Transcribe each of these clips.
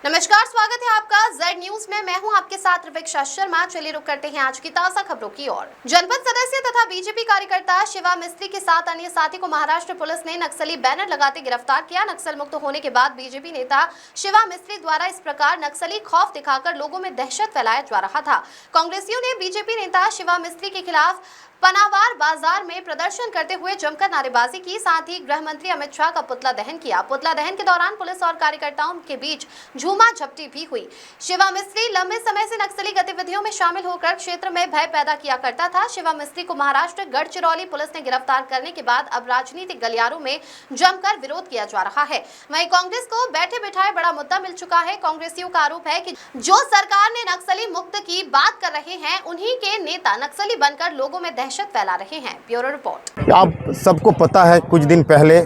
नमस्कार, स्वागत है आपका जेड न्यूज में। मैं हूं आपके साथ रिपेक्षा शर्मा। चलिए रुक करते हैं आज की ताजा खबरों की ओर। जनपद सदस्य तथा बीजेपी कार्यकर्ता शिवा मिस्त्री के साथ अन्य साथी को महाराष्ट्र पुलिस ने नक्सली बैनर लगाते गिरफ्तार किया। नक्सल मुक्त होने के बाद बीजेपी नेता शिवा मिस्त्री द्वारा इस प्रकार नक्सली खौफ दिखाकर लोगों में दहशत फैलाया जा रहा था। कांग्रेसियों ने बीजेपी नेता शिवा मिस्त्री के खिलाफ पनावार बाजार में प्रदर्शन करते हुए जमकर नारेबाजी की। साथ ही गृह मंत्री अमित शाह का पुतला दहन किया। पुतला दहन के दौरान पुलिस और कार्यकर्ताओं के बीच झूमा झपटी भी हुई। शिवा मिस्त्री लंबे समय से नक्सली गतिविधियों में शामिल होकर क्षेत्र में भय पैदा किया करता था। शिवा मिस्त्री को महाराष्ट्र गढ़चिरौली पुलिस ने गिरफ्तार करने के बाद अब राजनीतिक गलियारों में जमकर विरोध किया जा रहा है। वहीं कांग्रेस को बैठे बिठाए बड़ा मुद्दा मिल चुका है। कांग्रेसियों का आरोप है कि जो सरकार ने नक्सली मुक्त की बात कर रहे हैं, उन्हीं के नेता नक्सली बनकर लोगों में दहशत फैला रहे हैं। Bureau report. आप सबको पता है, कुछ दिन पहले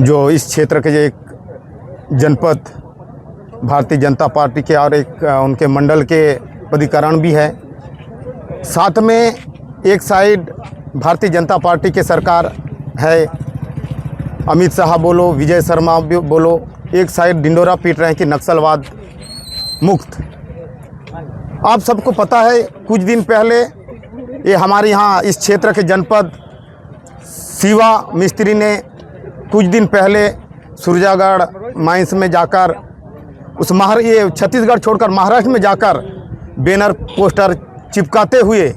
जो इस क्षेत्र के एक जनपद भारतीय जनता पार्टी के और एक उनके मंडल के पदाधिकारी भी है, साथ में एक साइड भारतीय जनता पार्टी के सरकार है, अमित शाह बोलो, विजय शर्मा बोलो, एक साइड ढिंडोरा पीट रहे हैं कि नक्सलवाद मुक्त। आप सबको पता है, कुछ दिन पहले ये हमारे यहाँ इस क्षेत्र के जनपद शिवा मिस्त्री ने कुछ दिन पहले सुरजागढ़ माइंस में जाकर ये छत्तीसगढ़ छोड़कर महाराष्ट्र में जाकर बैनर पोस्टर चिपकाते हुए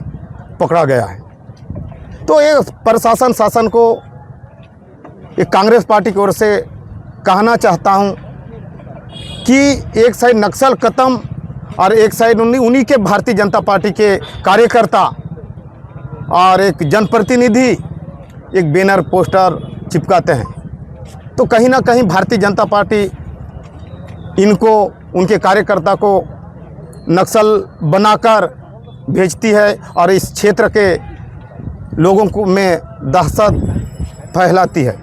पकड़ा गया है। तो ये शासन को एक कांग्रेस पार्टी की ओर से कहना चाहता हूँ कि एक साइड नक्सल खत्म और एक साइड उन्हीं के भारतीय जनता पार्टी के कार्यकर्ता और एक जनप्रतिनिधि एक बैनर पोस्टर चिपकाते हैं। तो कहीं ना कहीं भारतीय जनता पार्टी इनको, उनके कार्यकर्ता को नक्सल बनाकर भेजती है और इस क्षेत्र के लोगों को में दहशत फैलाती है।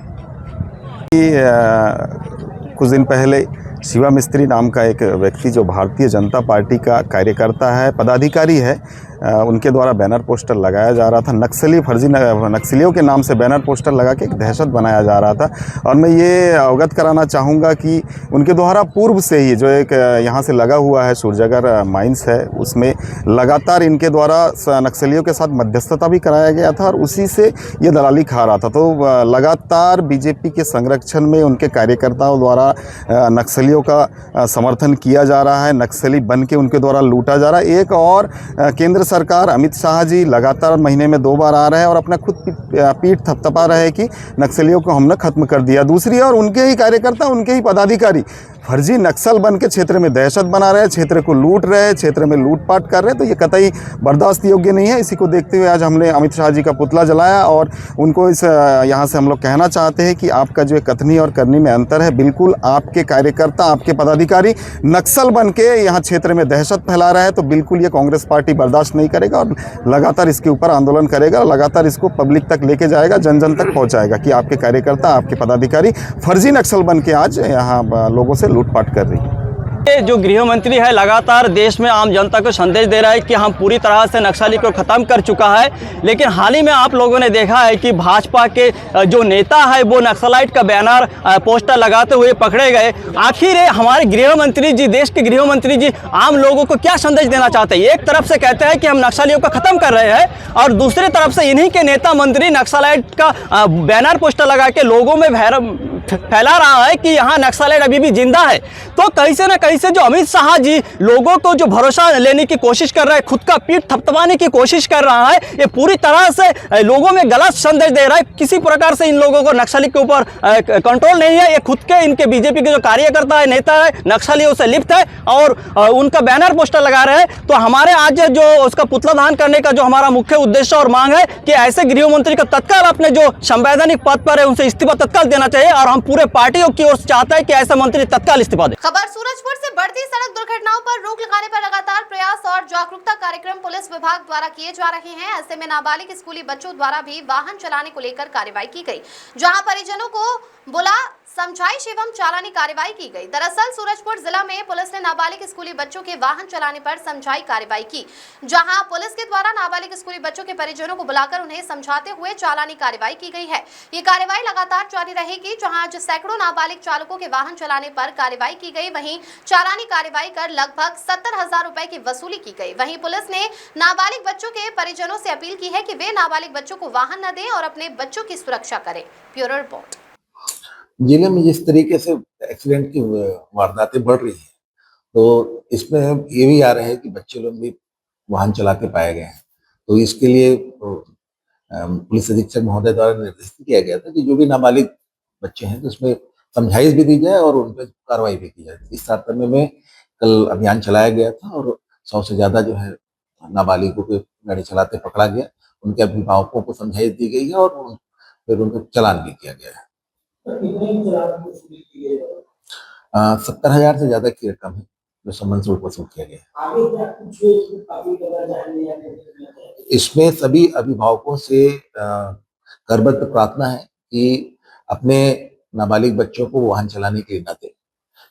कुछ दिन पहले शिवा मिस्त्री नाम का एक व्यक्ति जो भारतीय जनता पार्टी का कार्यकर्ता है, पदाधिकारी है, उनके द्वारा बैनर पोस्टर लगाया जा रहा था। फर्जी नक्सलियों के नाम से बैनर पोस्टर लगा के एक दहशत बनाया जा रहा था। और मैं ये अवगत कराना चाहूँगा कि उनके द्वारा पूर्व से ही जो एक यहाँ से लगा हुआ है सुरजागढ़ माइंस है, उसमें लगातार इनके द्वारा नक्सलियों के साथ मध्यस्थता भी कराया गया था और उसी से ये दलाली खा रहा था। तो लगातार बीजेपी के संरक्षण में उनके कार्यकर्ताओं द्वारा नक्सलियों का समर्थन किया जा रहा है, नक्सली बन के उनके द्वारा लूटा जा रहा है। एक और केंद्र सरकार अमित शाह जी लगातार महीने में 2 बार आ रहे हैं और अपना खुद पीठ थपथपा रहे हैं कि नक्सलियों को हमने खत्म कर दिया। दूसरी ओर उनके ही कार्यकर्ता, उनके ही पदाधिकारी फर्जी नक्सल बन के क्षेत्र में दहशत बना रहे हैं, क्षेत्र को लूट रहे हैं, क्षेत्र में लूटपाट कर रहे हैं। तो ये कतई बर्दाश्त योग्य नहीं है। इसी को देखते हुए आज हमने अमित शाह जी का पुतला जलाया और उनको इस यहाँ से हम लोग कहना चाहते हैं कि आपका जो कथनी और करनी में अंतर है। बिल्कुल आपके कार्यकर्ता, आपके पदाधिकारी नक्सल बन के यहाँ क्षेत्र में दहशत फैला रहे हैं, तो बिल्कुल ये कांग्रेस पार्टी बर्दाश्त नहीं करेगा और लगातार इसके ऊपर आंदोलन करेगा, लगातार इसको पब्लिक तक लेके जाएगा, जन जन तक पहुँचाएगा कि आपके कार्यकर्ता, आपके पदाधिकारी फर्जी नक्सल बन के आज यहाँ लोगों से लूटपाट कर रही है। जो गृह मंत्री है लगातार देश में आम जनता को संदेश दे रहा है कि हम पूरी तरह से नक्सली को खत्म कर चुका है, लेकिन हाल ही में आप लोगों ने देखा है कि भाजपा के जो नेता है वो नक्सलाइट का बैनर पोस्टर लगाते हुए पकड़े गए। आखिर हमारे गृह मंत्री जी, देश के गृह मंत्री जी आम लोगों को क्या संदेश देना चाहते हैं? एक तरफ से कहते हैं कि हम नक्सलियों को खत्म कर रहे हैं और दूसरी तरफ से इन्हीं के नेता मंत्री नक्सलाइट का बैनर पोस्टर लगा के लोगों में फैला रहा है कि यहाँ नक्सलाइट अभी भी जिंदा है। तो कहीं से न कहीं से जो अमित शाह जी लोगों को जो भरोसा लेने की कोशिश कर रहा है, खुद का पीठ थपथपाने की कोशिश कर रहा है, ये पूरी तरह से लोगों में गलत संदेश दे रहा है। किसी प्रकार से इन लोगों को नक्सली के ऊपर कंट्रोल नहीं है। ये खुद के इनके बीजेपी के जो कार्यकर्ता है, नेता है, नक्सलियों से लिप्त है और उनका बैनर पोस्टर लगा रहे हैं। तो हमारे आज जो उसका पुतला दहन करने का जो हमारा मुख्य उद्देश्य और मांग है कि ऐसे गृह मंत्री को तत्काल अपने जो संवैधानिक पद पर है उनसे इस्तीफा तत्काल देना चाहिए और हम पूरे पार्टियों की ओर से चाहते हैं कि ऐसे मंत्री तत्काल इस्तीफा दें। खबर सूरजपुर से बढ़ती सड़क दुर्घटनाओं पर रोक लगाने पर लगातार प्रयास और जागरूकता कार्यक्रम पुलिस विभाग द्वारा किए जा रहे हैं। ऐसे में नाबालिग स्कूली बच्चों द्वारा भी वाहन चलाने को लेकर कार्रवाई की गई, जहां परिजनों को बुला समझाइश एवं चालानी कार्रवाई की गई। दरअसल सूरजपुर जिला में पुलिस ने नाबालिग स्कूली बच्चों के वाहन चलाने पर समझाई कार्रवाई की, जहां पुलिस के द्वारा नाबालिग स्कूली बच्चों के परिजनों को बुलाकर उन्हें समझाते हुए चालानी कार्रवाई की गई है। ये कार्रवाई लगातार जारी रहेगी, जहां आज सैकड़ों नाबालिग चालकों के वाहन चलाने पर कार्रवाई की गई। वहीं चालानी कार्रवाई कर लगभग 70,000 रुपए की वसूली की गई। वहीं पुलिस ने नाबालिग बच्चों के परिजनों से अपील की है कि वे नाबालिग बच्चों को वाहन न दें और अपने बच्चों की सुरक्षा करें। Bureau report. जिले में जिस तरीके से एक्सीडेंट की वारदातें बढ़ रही हैं, तो इसमें ये भी आ रहे हैं कि बच्चे लोग भी वाहन चलाते पाए गए हैं। तो इसके लिए पुलिस अधीक्षक महोदय द्वारा निर्देशित किया गया था कि जो भी नाबालिग बच्चे हैं तो उसमें समझाइश भी दी जाए और उन पर कार्रवाई भी की जाए। इस तारतम्य में कल अभियान चलाया गया था और 100 से ज़्यादा जो है नाबालिगों को गाड़ी चलाते पकड़ा गया। उनके अभिभावकों को समझाइश दी गई है और फिर उनको चालान भी किया गया है। 70,000 से ज्यादा की रकम है जो सम्मान से वसूल किया गया है। इसमें सभी अभिभावकों से करबद्ध प्रार्थना है कि अपने नाबालिग बच्चों को वाहन चलाने के लिए न दें,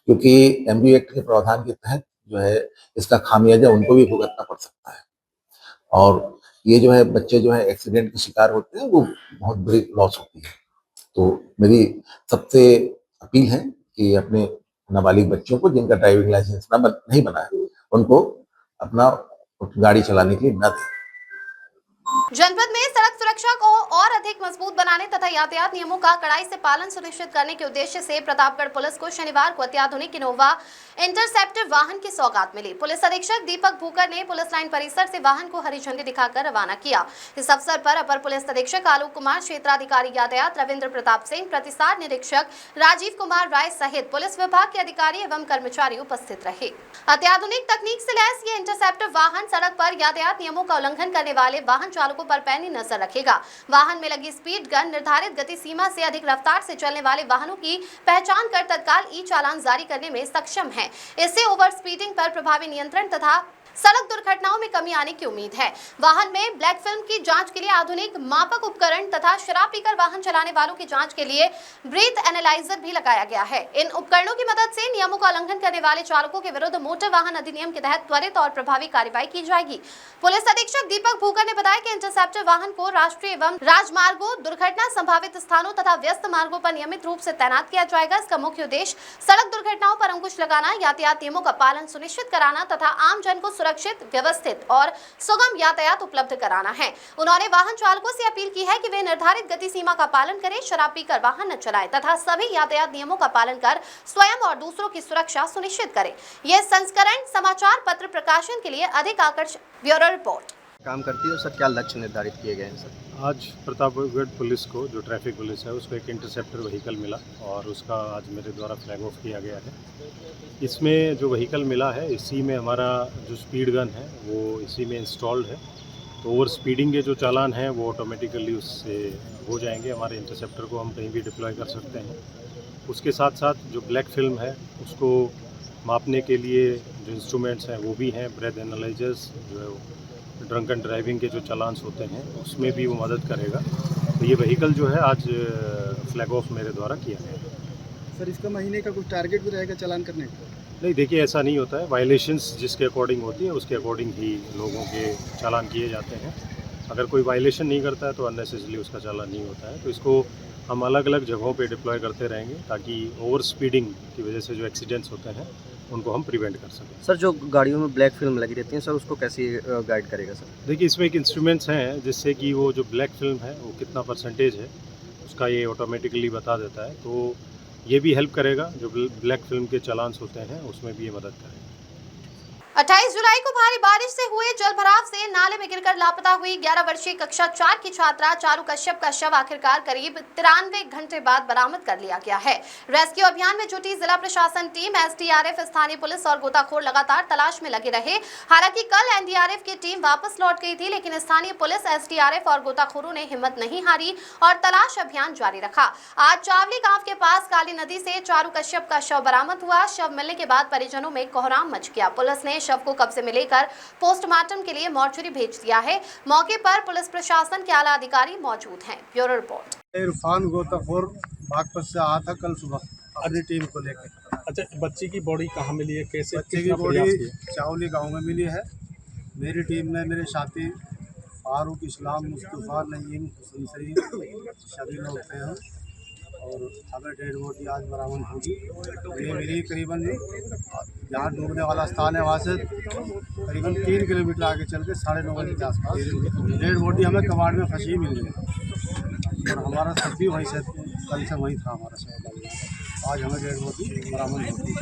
क्योंकि एमबी एक्ट के प्रावधान के तहत जो है इसका खामियाजा उनको भी भुगतना पड़ सकता है। और ये जो है बच्चे जो है एक्सीडेंट के शिकार होते हैं, वो बहुत बड़ी लॉस होती है। तो मेरी सबसे अपील है कि अपने नाबालिग बच्चों को जिनका ड्राइविंग लाइसेंस नहीं बना है, उनको अपना गाड़ी चलाने के लिए न दें। जनपद में सड़क सुरक्षा को और अधिक मजबूत बनाने तथा यातायात नियमों का कड़ाई से पालन सुनिश्चित करने के उद्देश्य से प्रतापगढ़ पुलिस को शनिवार को अत्याधुनिक इनोवा इंटरसेप्टर वाहन की सौगात मिली। पुलिस अधीक्षक दीपक भूकर ने पुलिस लाइन परिसर से वाहन को हरी झंडी दिखाकर रवाना किया। इस अवसर पर अपर पुलिस अधीक्षक आलोक कुमार, क्षेत्राधिकारी यातायात रविंद्र प्रताप सिंह, प्रतिसार निरीक्षक राजीव कुमार राय सहित पुलिस विभाग के अधिकारी एवं कर्मचारी उपस्थित रहे। अत्याधुनिक तकनीक से लैस ये इंटरसेप्टर वाहन सड़क पर यातायात नियमों का उल्लंघन करने वाले वाहन चालकों पर पैनी नजर रखेगा। वाहन में लगी स्पीड गन निर्धारित गति सीमा से अधिक रफ्तार से चलने वाले वाहनों की पहचान कर तत्काल ई चालान जारी करने में सक्षम है। इससे ओवर स्पीडिंग पर प्रभावी नियंत्रण तथा सड़क दुर्घटनाओं में कमी आने की उम्मीद है। वाहन में ब्लैक फिल्म की जांच के लिए आधुनिक मापक उपकरण तथा शराब पीकर वाहन चलाने वालों की जांच के लिए ब्रीथ एनालाइजर भी लगाया गया है। इन उपकरणों की मदद से नियमों का उल्लंघन करने वाले चालकों के विरुद्ध मोटर वाहन अधिनियम के तहत त्वरित और प्रभावी कार्रवाई की जाएगी। पुलिस अधीक्षक दीपक भूकर ने बताया कि इंटरसेप्टर वाहन को राष्ट्रीय एवं राजमार्गों, दुर्घटना संभावित स्थानों तथा व्यस्त मार्गों पर नियमित रूप से तैनात किया जाएगा। इसका मुख्य उद्देश्य सड़क दुर्घटनाओं पर अंकुश लगाना, यातायात नियमों का पालन सुनिश्चित कराना तथा आम जन को सुरक्षित, व्यवस्थित और सुगम यातायात उपलब्ध कराना है। उन्होंने वाहन चालकों से अपील की है कि वे निर्धारित गति सीमा का पालन करें, शराब पीकर वाहन न चलाएं तथा सभी यातायात नियमों का पालन कर स्वयं और दूसरों की सुरक्षा सुनिश्चित करें। यह संस्करण समाचार पत्र प्रकाशन के लिए अधिक आकर्षक। Bureau report. काम करती है और सर क्या लक्ष्य निर्धारित किए गए हैं सर? आज प्रतापगढ़ पुलिस को, जो ट्रैफिक पुलिस है, उसको एक इंटरसेप्टर व्हीकल मिला और उसका आज मेरे द्वारा फ्लैग ऑफ किया गया है। इसमें जो व्हीकल मिला है, इसी में हमारा जो स्पीड गन है वो इसी में इंस्टॉल्ड है। तो ओवर स्पीडिंग के जो चालान हैं वो ऑटोमेटिकली उससे हो जाएंगे। हमारे इंटरसेप्टर को हम कहीं भी डिप्लॉय कर सकते हैं। उसके साथ साथ जो ब्लैक फिल्म है उसको मापने के लिए जो इंस्ट्रूमेंट्स हैं वो भी हैं। ब्रेथ एनालाइजर्स, जो ड्रंकन ड्राइविंग के जो चालान्स होते हैं उसमें भी वो मदद करेगा। तो ये व्हीकल जो है आज फ्लैग ऑफ मेरे द्वारा किया गया है। सर इसका महीने का कुछ टारगेट भी रहेगा चालान करने का? नहीं, देखिए ऐसा नहीं होता है। वायलेशंस जिसके अकॉर्डिंग होती है उसके अकॉर्डिंग ही लोगों के चालान किए जाते हैं। अगर कोई वायलेशन नहीं करता है तो अननेसेसरली उसका चालान नहीं होता है। तो इसको हम अलग अलग जगहों पे डिप्लॉय करते रहेंगे ताकि ओवर स्पीडिंग की वजह से जो एक्सीडेंट्स होते हैं उनको हम प्रिवेंट कर सकें। सर जो गाड़ियों में ब्लैक फिल्म लगी रहती है सर, उसको कैसे गाइड करेगा सर? देखिए इसमें एक इंस्ट्रूमेंट्स हैं जिससे कि वो जो ब्लैक फिल्म है वो कितना परसेंटेज है उसका ये ऑटोमेटिकली बता देता है। तो ये भी हेल्प करेगा। जो ब्लैक फिल्म के चालान्स होते हैं उसमें भी ये मदद करेगा। 28 जुलाई को भारी बारिश से हुए जलभराव से नाले में गिरकर लापता हुई 11 वर्षीय कक्षा 4 की छात्रा चारू कश्यप का शव आखिरकार करीब 93 घंटे बाद बरामद कर लिया गया है। रेस्क्यू अभियान में जुटी जिला प्रशासन टीम, एसडीआरएफ, स्थानीय पुलिस और गोताखोर लगातार तलाश में लगे रहे। हालांकि कल एनडीआरएफ की टीम वापस लौट गई थी, लेकिन स्थानीय पुलिस, एसडीआरएफ और गोताखोरों ने हिम्मत नहीं हारी और तलाश अभियान जारी रखा। आज चावली गांव के पास काली नदी से चारू कश्यप का शव बरामद हुआ। शव मिलने के बाद परिजनों में कोहराम मच गया। पुलिस ने शव को कब्जे में लेकर पोस्टमार्टम के लिए मॉर्चरी भेज दिया है। मौके पर पुलिस प्रशासन के आला अधिकारी मौजूद हैं। Bureau report. इरफान गोताखोर बागपत से आया था कल सुबह अपनी टीम को लेकर। अच्छा, बच्ची की बॉडी कहाँ मिली है, कैसे बच्चे की कितना बॉडी प्रयास किया? चावली गांव में मिली है। मेरी टीम में मेरे साथी फारूक, इस्लाम, मुस्तफ़ा, नईम, हुसैन सईद सभी लोग थे हम, और हमें डेड बॉडी आज बरामद होगी। ये मिली करीबन जहाँ डूबने वाला स्थान है वहाँ से करीबन 3 किलोमीटर आगे चल के 9:30 बजे के आसपास डेड बॉडी हमें कबाड़ में फंसी मिल गई, और हमारा सब भी वहीं से कल से वहीं था हमारा सब। आज हमें डेड बॉडी बरामद होगी।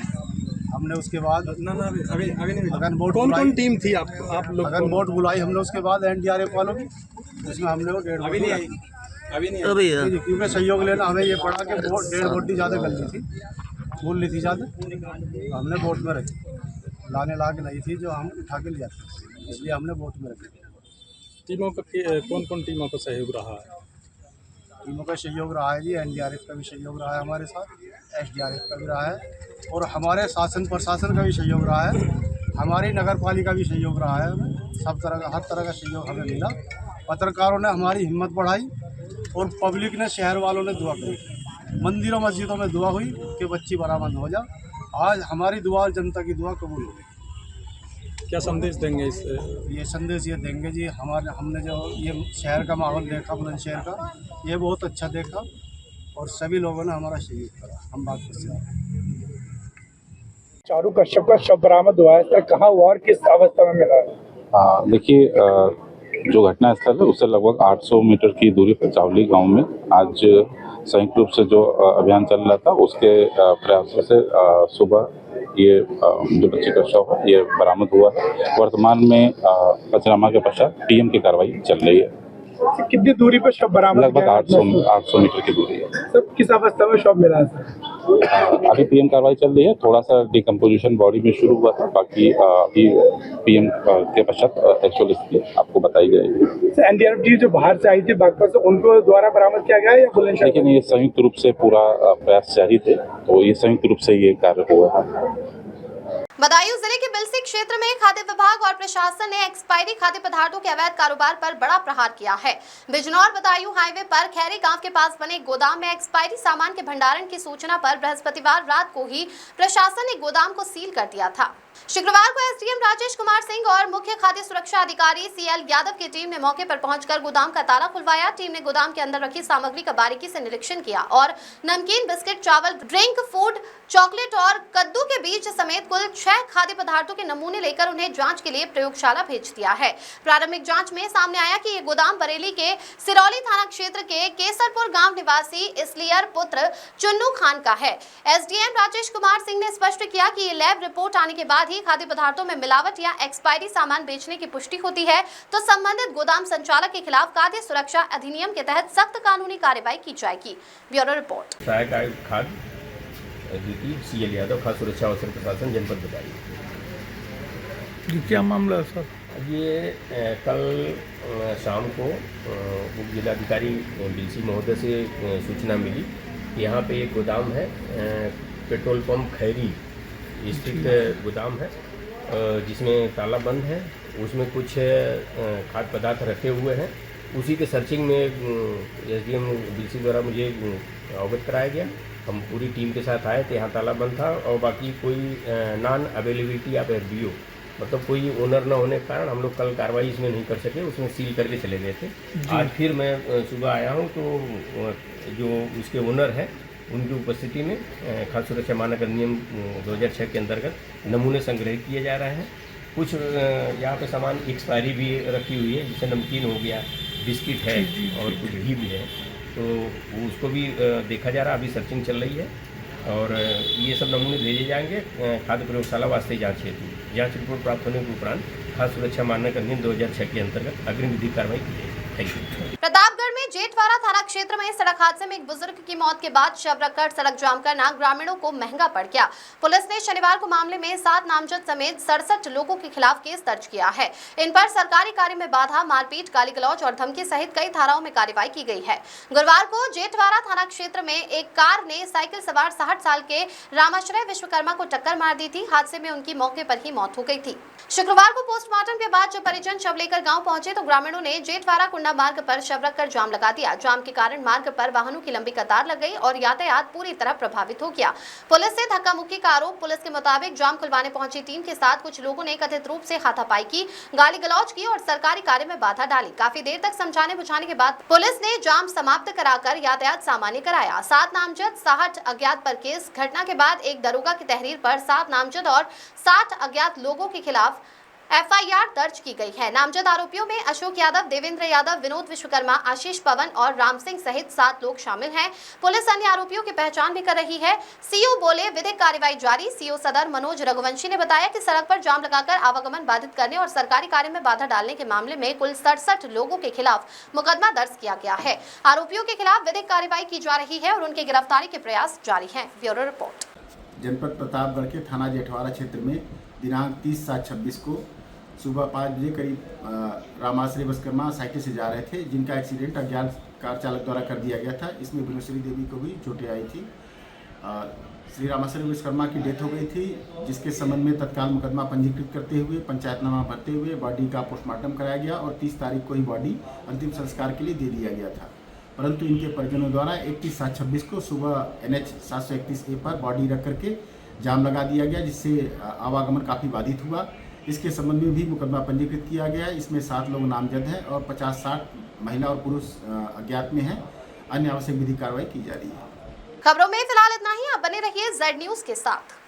हमने उसके बाद अगन बोट कौन टीम थी आप लोग? अगन बोट बुलाई हमने उसके बाद NDRF वालों की, उसमें हमने वो डेड बॉडी क्योंकि सहयोग लेना हमें ये पड़ा कि डेढ़ बोटी ज़्यादा गल थी, भूल ली थी ज़्यादा, तो हमने बोट में रखी, लाने ला के नहीं थी जो हम उठा के ले जाते, इसलिए हमने बोट में रखी। टीमों का कौन टीमों का सहयोग रहा है? टीमों का सहयोग रहा है जी, NDRF का भी सहयोग रहा है हमारे साथ, SDRF का भी रहा है, और हमारे शासन प्रशासन का भी सहयोग रहा है, हमारी नगर पालिका भी सहयोग रहा है। हमें सब तरह का, हर तरह का सहयोग हमें मिला। पत्रकारों ने हमारी हिम्मत बढ़ाई और पब्लिक ने, शहर वालों ने दुआ करी, मंदिरों मस्जिदों में दुआ हुई कि बच्ची बरामद हो जा। आज हमारी दुआ और जनता की दुआ कबूल हो गई। क्या संदेश देंगे इससे? ये संदेश ये देंगे जी, हमने जो ये शहर का माहौल देखा, बुलंदशहर का, ये बहुत अच्छा देखा, और सभी लोगों ने हमारा सहयोग करा। हम बात कर सकते हैं। चारू कश्यप का शव बरामद हुआ है, सर कहाँ हुआ और किस अवस्था में मिला? देखिए, जो घटना स्थल है उससे लगभग 800 मीटर की दूरी पर चावली गांव में आज संयुक्त रूप से जो अभियान चल रहा था उसके प्रयासों से सुबह ये जो बच्चे का शव है ये बरामद हुआ है। वर्तमान में पंचनामा के पश्चात PM की कार्रवाई चल रही है। कितनी दूरी पर शव बरामद? लगभग 800 मीटर की दूरी है। सर किस अवस्था में शव मिला है? अभी PM कार्रवाई चल रही है, थोड़ा सा डिकम्पोजिशन बॉडी में शुरू हुआ था, बाकी अभी PM के पश्चात एक्चुअल स्थिति आपको बताई जाएगी। NDRF टीम जो बाहर से आई थी बागपत से, उनको द्वारा बरामद किया गया है या बुलंदशहर? लेकिन ये संयुक्त रूप से पूरा प्रयास जारी थे, तो ये संयुक्त रूप से ये कार्य हुआ है। बदायूं जिले के बिलसी क्षेत्र में खाद्य विभाग और प्रशासन ने एक्सपायरी खाद्य पदार्थों के अवैध कारोबार पर बड़ा प्रहार किया है। बिजनौर बदायूं हाईवे पर खैरी गांव के पास बने गोदाम में एक्सपायरी सामान के भंडारण की सूचना पर बृहस्पतिवार रात को ही प्रशासन ने गोदाम को सील कर दिया था। शुक्रवार को SDM राजेश कुमार सिंह और मुख्य खाद्य सुरक्षा अधिकारी CL यादव की टीम ने मौके पर पहुंचकर गोदाम का ताला खुलवाया। टीम ने गोदाम के अंदर रखी सामग्री का बारीकी से निरीक्षण किया और नमकीन, बिस्किट, चावल, ड्रिंक, फूड, चॉकलेट और कद्दू के बीज समेत कुल 6 खाद्य पदार्थों के नमूने लेकर उन्हें जांच के लिए प्रयोगशाला भेज दिया है। प्रारंभिक जांच में सामने आया कि ये गोदाम बरेली के सिरौली थाना क्षेत्र के केसरपुर गांव निवासी इसलियर पुत्र चुन्नू खान का है। SDM राजेश कुमार सिंह ने स्पष्ट किया कि ये लैब रिपोर्ट आने के बाद ही खाद्य पदार्थों में मिलावट या एक्सपायरी सामान बेचने की पुष्टि होती है तो संबंधित गोदाम संचालक के खिलाफ खाद्य सुरक्षा अधिनियम के तहत सख्त कानूनी कार्रवाई की जाएगी। Bureau report. सहायक आयुक्त खाद्य CL यादव, खाद्य सुरक्षा अवसर प्रशासन, जनपद बदायूं। क्या मामला है सर? ये कल शाम को उप जिलाधिकारी BC महोदय से सूचना मिली, यहाँ पे एक गोदाम है, पेट्रोल पंप खैरी स्थित गोदाम है, जिसमें ताला बंद है, उसमें कुछ खाद्य पदार्थ रखे हुए हैं। उसी के सर्चिंग में SDM BC द्वारा मुझे अवगत कराया गया। हम पूरी टीम के साथ आए थे, यहाँ ताला बंद था और बाकी कोई नॉन अवेलेबिलिटी ऑफ FBO, मतलब कोई ओनर न होने के कारण हम लोग कल कार्रवाई इसमें नहीं कर सके, उसमें सील करके चले गए थे। आज फिर मैं सुबह आया हूँ तो जो उसके ओनर हैं उनकी उपस्थिति में खाद्य सुरक्षा मानक अधिनियम 2006 के अंतर्गत नमूने संग्रहित किए जा रहे हैं। कुछ यहाँ पे सामान एक्सपायरी भी रखी हुई है, जैसे नमकीन हो गया, बिस्किट है और कुछ घी भी है, तो उसको भी देखा जा रहा है। अभी सर्चिंग चल रही है और ये सब नमूने भेजे जाएंगे खाद्य प्रयोगशाला वास्ते जाँच हेतु। जाँच रिपोर्ट प्राप्त होने के उपरांत खाद्य सुरक्षा मानक अधिनियम 2006 के अंतर्गत अग्रिम विधिक कार्रवाई की जाएगी। प्रतापगढ़ में जेठवाड़ा थाना क्षेत्र में सड़क हादसे में एक बुजुर्ग की मौत के बाद शव रखकर सड़क जाम करना ग्रामीणों को महंगा पड़ गया। पुलिस ने शनिवार को मामले में 7 नामजद समेत 67 लोगों के खिलाफ केस दर्ज किया है। इन पर सरकारी कार्य में बाधा, मारपीट, गाली गलौज और धमकी सहित कई धाराओं में कार्रवाई की गई है। गुरुवार को जेठवाड़ा थाना क्षेत्र में एक कार ने साइकिल सवार 60 साल के रामाश्रय विश्वकर्मा को टक्कर मार दी थी। हादसे में उनकी मौके पर ही मौत हो गई थी। शुक्रवार को पोस्टमार्टम के बाद जब परिजन शव लेकर गाँव पहुंचे तो ग्रामीणों ने जेठवाड़ा कुंडा मार्ग पर शव रखकर जाम लगा दिया। जाम के कारण मार्ग पर वाहनों की लंबी कतार लग गई और यातायात पूरी तरह प्रभावित हो गया। पुलिस से धक्का मुक्की का आरोप। पुलिस के मुताबिक जाम खुलवाने पहुंची टीम के साथ कुछ लोगों ने कथित रूप से हाथापाई की, गाली गलौज की और सरकारी कार्य में बाधा डाली। काफी देर तक समझाने बुझाने के बाद पुलिस ने जाम समाप्त कराकर यातायात सामान्य कराया। 7 नामजद 60 अज्ञात पर केस। घटना के बाद एक दरोगा की तहरीर पर 7 नामजद और 60 अज्ञात लोगों के खिलाफ FIR दर्ज की गई है। नामजद आरोपियों में अशोक यादव, देवेंद्र यादव, विनोद विश्वकर्मा, आशीष पवन और राम सिंह सहित 7 लोग शामिल हैं। पुलिस अन्य आरोपियों की पहचान भी कर रही है। सीओ बोले, विधिक कार्रवाई जारी। सीओ सदर मनोज रघुवंशी ने बताया कि सड़क पर जाम लगाकर आवागमन बाधित करने और सरकारी कार्य में बाधा डालने के मामले में कुल 67 लोगों के खिलाफ मुकदमा दर्ज किया गया है। आरोपियों के खिलाफ विधिक कार्रवाई की जा रही है और उनकी गिरफ्तारी के प्रयास जारी है। Bureau report. जनपद प्रतापगढ़ के थाना जेठवाड़ा क्षेत्र में दिनांक 30/7/26 को सुबह 5 बजे करीब रामाश्री विश्वकर्मा साइकिल से जा रहे थे, जिनका एक्सीडेंट अज्ञात कार चालक द्वारा कर दिया गया था। इसमें भुवनेश्वरी देवी को भी चोटें आई थी। श्री रामाश्री विश्वकर्मा की डेथ हो गई थी, जिसके संबंध में तत्काल मुकदमा पंजीकृत करते हुए पंचायतनामा भरते हुए बॉडी का पोस्टमार्टम कराया गया और 30 तारीख को ही बॉडी अंतिम संस्कार के लिए दे दिया गया था। परंतु इनके परिजनों द्वारा 31/7/26 को सुबह NH 731A पर बॉडी रख करके जाम लगा दिया गया, जिससे आवागमन काफ़ी बाधित हुआ। इसके संबंध में भी मुकदमा पंजीकृत किया गया है। इसमें 7 लोग नामजद हैं और 50-60 महिला और पुरुष अज्ञात में हैं। अन्य आवश्यक विधिक कार्रवाई की जा रही है। खबरों में फिलहाल इतना ही। आप बने रहिए Z न्यूज़ के साथ।